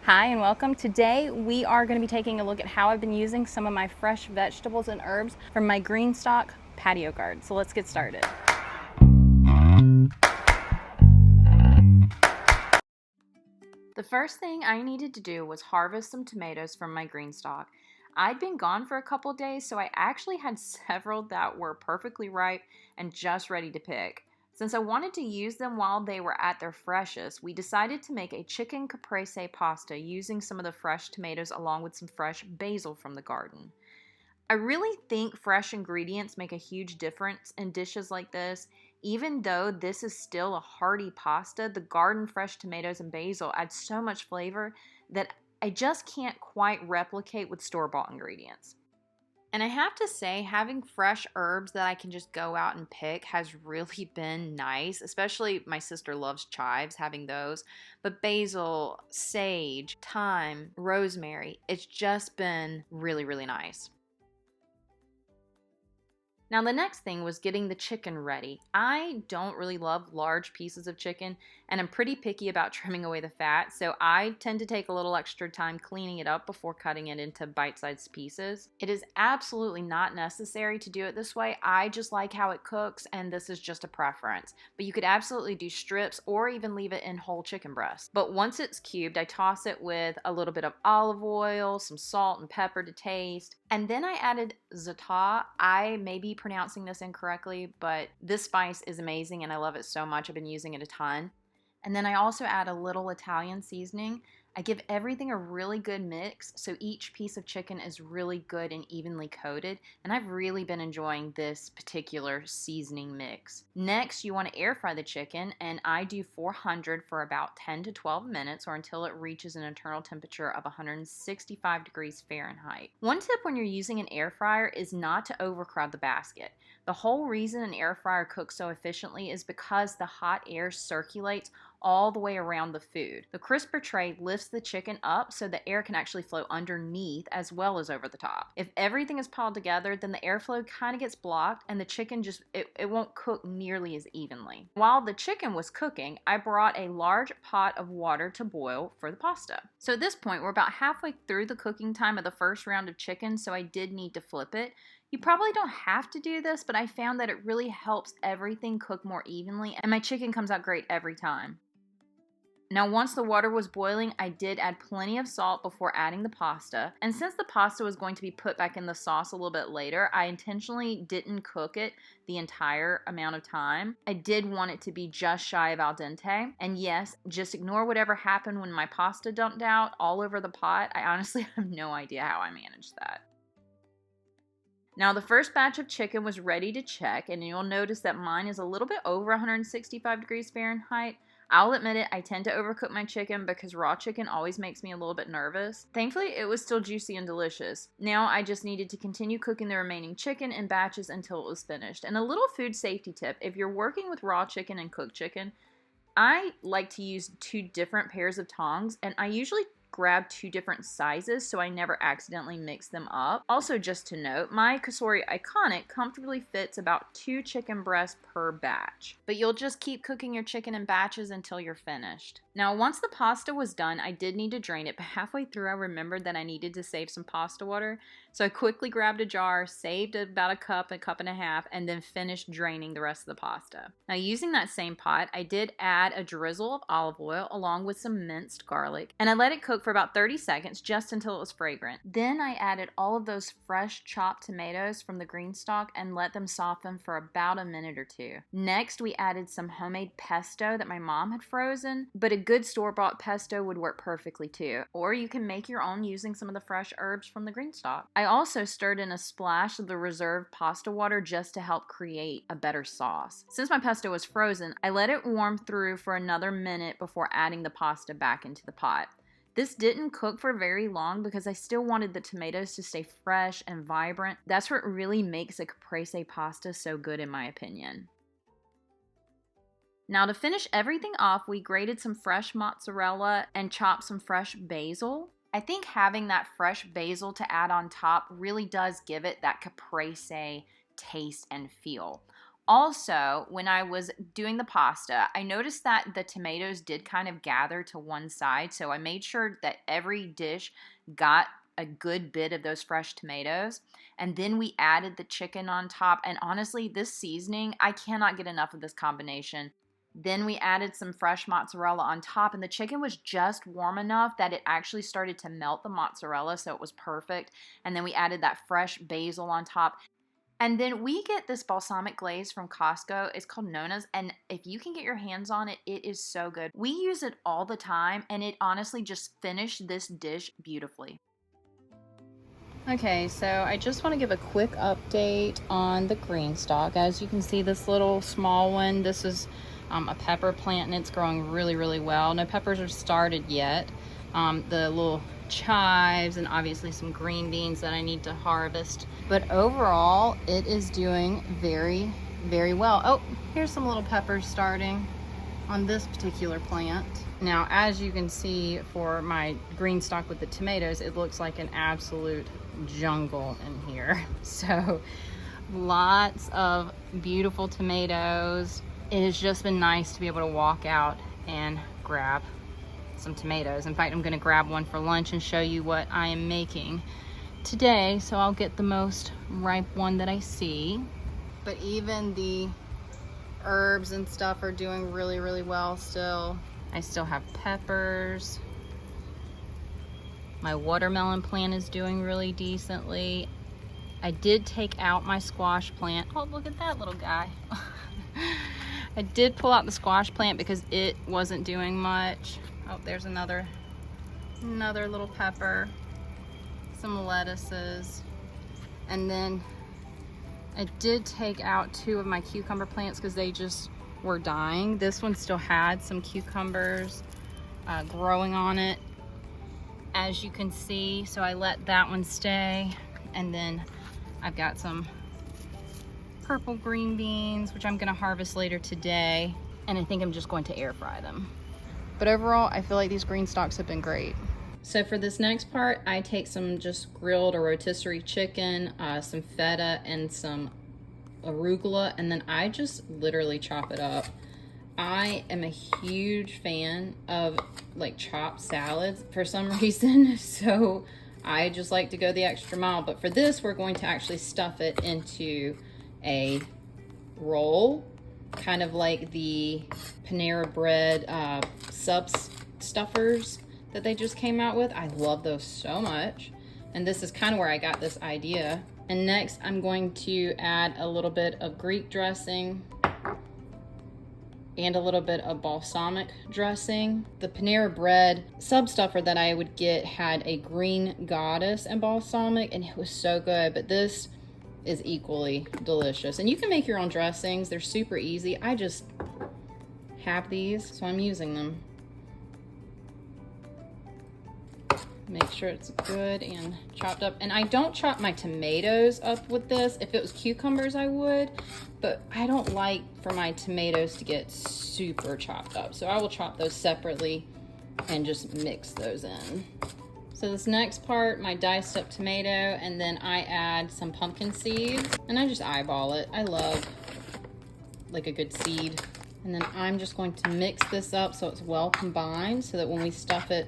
Hi and welcome. Today we are going to be taking a look at how I've been using some of my fresh vegetables and herbs from my GreenStalk patio garden. So let's get started. The first thing I needed to do was harvest some tomatoes from my GreenStalk. I'd been gone for a couple days, so I actually had several that were perfectly ripe and just ready to pick. Since I wanted to use them while they were at their freshest, we decided to make a chicken caprese pasta using some of the fresh tomatoes along with some fresh basil from the garden. I really think fresh ingredients make a huge difference in dishes like this. Even though this is still a hearty pasta, the garden fresh tomatoes and basil add so much flavor that I just can't quite replicate with store-bought ingredients. And I have to say, having fresh herbs that I can just go out and pick has really been nice. Especially my sister loves chives, having those. But basil, sage, thyme, rosemary, it's just been really, really nice. Now the next thing was getting the chicken ready. I don't really love large pieces of chicken and I'm pretty picky about trimming away the fat, so I tend to take a little extra time cleaning it up before cutting it into bite-sized pieces. It is absolutely not necessary to do it this way. I just like how it cooks and this is just a preference. But you could absolutely do strips or even leave it in whole chicken breast. But once it's cubed, I toss it with a little bit of olive oil, some salt and pepper to taste, and then I added Za'atar. I may be pronouncing this incorrectly, but this spice is amazing and I love it so much. I've been using it a ton. And then I also add a little Italian seasoning. I give everything a really good mix so each piece of chicken is really good and evenly coated, and I've really been enjoying this particular seasoning mix. Next, you want to air fry the chicken, and I do 400 for about 10 to 12 minutes or until it reaches an internal temperature of 165 degrees Fahrenheit. One tip when you're using an air fryer is not to overcrowd the basket. The whole reason an air fryer cooks so efficiently is because the hot air circulates all the way around the food. The crisper tray lifts the chicken up so the air can actually flow underneath as well as over the top. If everything is piled together, then the airflow kind of gets blocked and the chicken it won't cook nearly as evenly. While the chicken was cooking, I brought a large pot of water to boil for the pasta. So at this point, we're about halfway through the cooking time of the first round of chicken, so I did need to flip it. You probably don't have to do this, but I found that it really helps everything cook more evenly, and my chicken comes out great every time. Now once the water was boiling, I did add plenty of salt before adding the pasta, and since the pasta was going to be put back in the sauce a little bit later, I intentionally didn't cook it the entire amount of time. I did want it to be just shy of al dente, and yes, just ignore whatever happened when my pasta dumped out all over the pot. I honestly have no idea how I managed that. Now the first batch of chicken was ready to check, and you'll notice that mine is a little bit over 165 degrees Fahrenheit. I'll admit it, I tend to overcook my chicken because raw chicken always makes me a little bit nervous. Thankfully, it was still juicy and delicious. Now I just needed to continue cooking the remaining chicken in batches until it was finished. And a little food safety tip, if you're working with raw chicken and cooked chicken, I like to use two different pairs of tongs, and I usually grab two different sizes so I never accidentally mix them up. Also, just to note, my Kasori Iconic comfortably fits about 2 chicken breasts per batch. But you'll just keep cooking your chicken in batches until you're finished. Now, once the pasta was done, I did need to drain it, but halfway through I remembered that I needed to save some pasta water. So I quickly grabbed a jar, saved about a cup and a half, and then finished draining the rest of the pasta. Now, using that same pot, I did add a drizzle of olive oil along with some minced garlic, and I let it cook for about 30 seconds just until it was fragrant. Then I added all of those fresh chopped tomatoes from the GreenStalk and let them soften for about a minute or two. Next, we added some homemade pesto that my mom had frozen, but a good store-bought pesto would work perfectly too. Or you can make your own using some of the fresh herbs from the GreenStalk. I also stirred in a splash of the reserved pasta water just to help create a better sauce. Since my pesto was frozen, I let it warm through for another minute before adding the pasta back into the pot. This didn't cook for very long because I still wanted the tomatoes to stay fresh and vibrant. That's what really makes a caprese pasta so good in my opinion. Now to finish everything off, we grated some fresh mozzarella and chopped some fresh basil. I think having that fresh basil to add on top really does give it that caprese taste and feel. Also, when I was doing the pasta, I noticed that the tomatoes did kind of gather to one side, so I made sure that every dish got a good bit of those fresh tomatoes. And then we added the chicken on top, and honestly, this seasoning, I cannot get enough of this combination. Then we added some fresh mozzarella on top, and the chicken was just warm enough that it actually started to melt the mozzarella, so it was perfect. And then we added that fresh basil on top. And then we get this balsamic glaze from Costco. It's called Nona's, and if you can get your hands on it, it is so good. We use it all the time, and it honestly just finished this dish beautifully. Okay, so I just want to give a quick update on the GreenStalk. As you can see, this little small one, this is a pepper plant, and it's growing really, really well. No peppers are started yet. The little chives and obviously some green beans that I need to harvest. But overall, it is doing very, very well. Oh, here's some little peppers starting on this particular plant. Now, as you can see for my GreenStalk with the tomatoes, it looks like an absolute jungle in here. So lots of beautiful tomatoes. It has just been nice to be able to walk out and grab some tomatoes. In fact, I'm gonna grab one for lunch and show you what I am making today. So I'll get the most ripe one that I see. But even the herbs and stuff are doing really, really well still. I still have peppers. My watermelon plant is doing really decently. I did take out my squash plant. Oh, look at that little guy. I did pull out the squash plant because it wasn't doing much. Oh, there's another little pepper, some lettuces, and then I did take out 2 of my cucumber plants because they just were dying. This one still had some cucumbers growing on it, as you can see, so I let that one stay. And then I've got some purple green beans, which I'm gonna harvest later today, and I think I'm just going to air fry them. But overall, I feel like these GreenStalks have been great. So for this next part, I take some just grilled or rotisserie chicken, some feta, and some arugula, and then I just literally chop it up. I am a huge fan of like chopped salads for some reason, so I just like to go the extra mile. But for this, we're going to actually stuff it into a roll, kind of like the Panera Bread sub stuffers that they just came out with. I love those so much, and this is kind of where I got this idea. And next, I'm going to add a little bit of Greek dressing and a little bit of balsamic dressing. The Panera Bread sub stuffer that I would get had a green goddess and balsamic, and it was so good, but this is equally delicious. And you can make your own dressings. They're super easy. I just have these, so I'm using them. Make sure it's good and chopped up. And I don't chop my tomatoes up with this. If it was cucumbers, I would, but I don't like for my tomatoes to get super chopped up. So I will chop those separately and just mix those in. So this next part, my diced up tomato, and then I add some pumpkin seeds, and I just eyeball it. I love like a good seed. And then I'm just going to mix this up so it's well combined, so that when we stuff it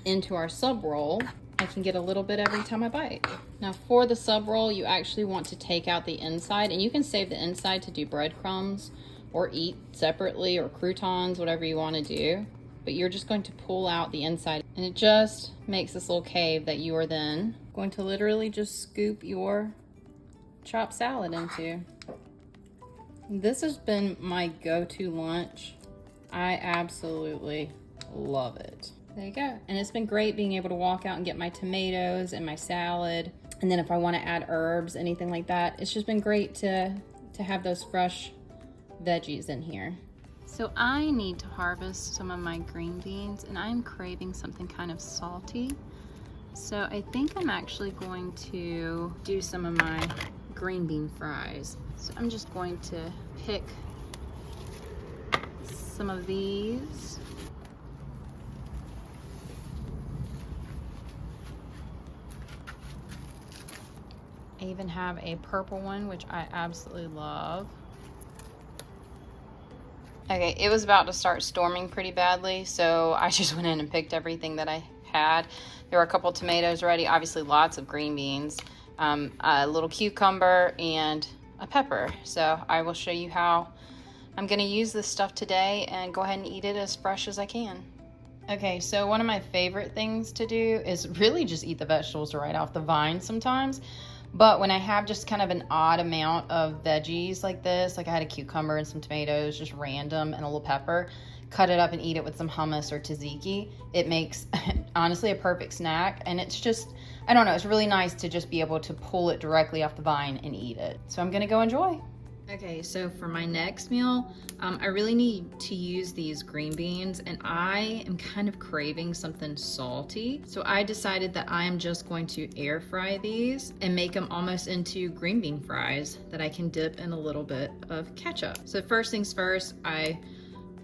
into our sub roll, I can get a little bit every time I bite. Now for the sub roll, you actually want to take out the inside, and you can save the inside to do breadcrumbs or eat separately, or croutons, whatever you want to do. But you're just going to pull out the inside, and it just makes this little cave that you are then going to literally just scoop your chopped salad into. This has been my go-to lunch. I absolutely love it. There you go. And it's been great being able to walk out and get my tomatoes and my salad. And then if I want to add herbs, anything like that, it's just been great to have those fresh veggies in here. So I need to harvest some of my green beans, and I'm craving something kind of salty. So I think I'm actually going to do some of my green bean fries. So I'm just going to pick some of these. I even have a purple one, which I absolutely love. Okay, it was about to start storming pretty badly, so I just went in and picked everything that I had. There were a couple tomatoes ready, obviously lots of green beans, a little cucumber, and a pepper. So I will show you how I'm gonna use this stuff today and go ahead and eat it as fresh as I can. Okay, so one of my favorite things to do is really just eat the vegetables right off the vine sometimes. But when I have just kind of an odd amount of veggies like this, like I had a cucumber and some tomatoes, just random, and a little pepper, cut it up and eat it with some hummus or tzatziki. It makes, honestly, a perfect snack. And it's just, I don't know, it's really nice to just be able to pull it directly off the vine and eat it. So I'm gonna go enjoy. Okay, so for my next meal, I really need to use these green beans, and I am kind of craving something salty. So I decided that I am just going to air fry these and make them almost into green bean fries that I can dip in a little bit of ketchup. So first things first, I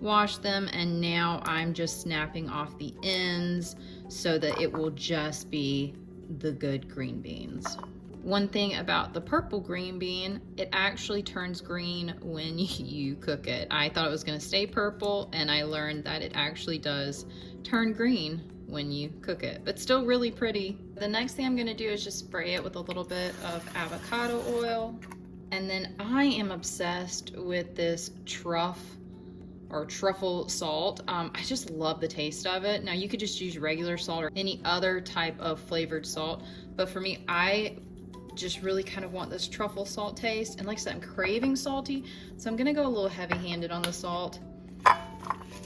wash them, and now I'm just snapping off the ends so that it will just be the good green beans. One thing about the purple green bean, it actually turns green when you cook it. I thought it was gonna stay purple, and I learned that it actually does turn green when you cook it, but still really pretty. The next thing I'm gonna do is just spray it with a little bit of avocado oil. And then I am obsessed with this truffle salt. I just love the taste of it. Now you could just use regular salt or any other type of flavored salt, but for me, I just really kind of want this truffle salt taste. And like I said, I'm craving salty, so I'm gonna go a little heavy-handed on the salt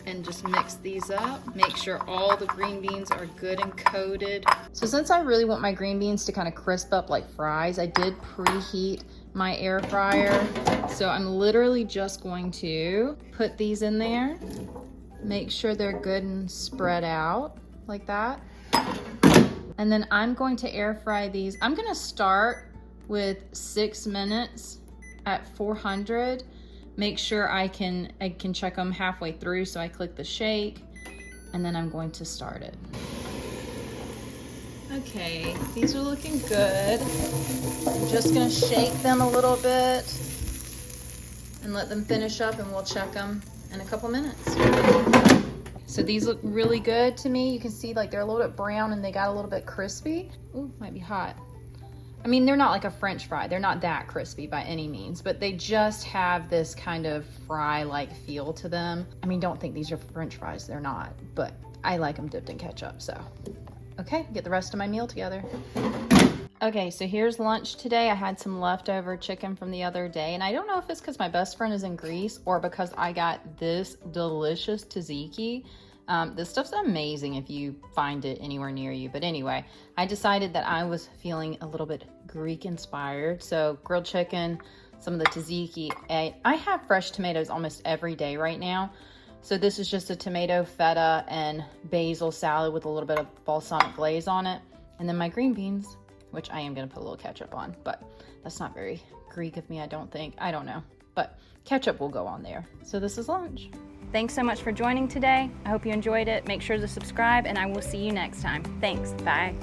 and just mix these up. Make sure all the green beans are good and coated. So since I really want my green beans to kind of crisp up like fries, I did preheat my air fryer. So I'm literally just going to put these in there, make sure they're good and spread out like that. And then I'm going to air fry these. I'm gonna start with 6 minutes at 400. Make sure I can check them halfway through, so I click the shake, and then I'm going to start it. Okay, these are looking good. I'm just gonna shake them a little bit and let them finish up, and we'll check them in a couple minutes. So these look really good to me. You can see like they're a little bit brown and they got a little bit crispy. Ooh, might be hot. I mean, they're not like a French fry. They're not that crispy by any means, but they just have this kind of fry-like feel to them. I mean, don't think these are French fries. They're not, but I like them dipped in ketchup, so. Okay, get the rest of my meal together. Okay, so here's lunch today. I had some leftover chicken from the other day, and I don't know if it's because my best friend is in Greece or because I got this delicious tzatziki. This stuff's amazing if you find it anywhere near you. But anyway, I decided that I was feeling a little bit Greek inspired. So grilled chicken, some of the tzatziki. I have fresh tomatoes almost every day right now. So this is just a tomato, feta, and basil salad with a little bit of balsamic glaze on it. And then my green beans, which I am gonna put a little ketchup on, but that's not very Greek of me, I don't think. I don't know, but ketchup will go on there. So this is lunch. Thanks so much for joining today. I hope you enjoyed it. Make sure to subscribe, and I will see you next time. Thanks, bye.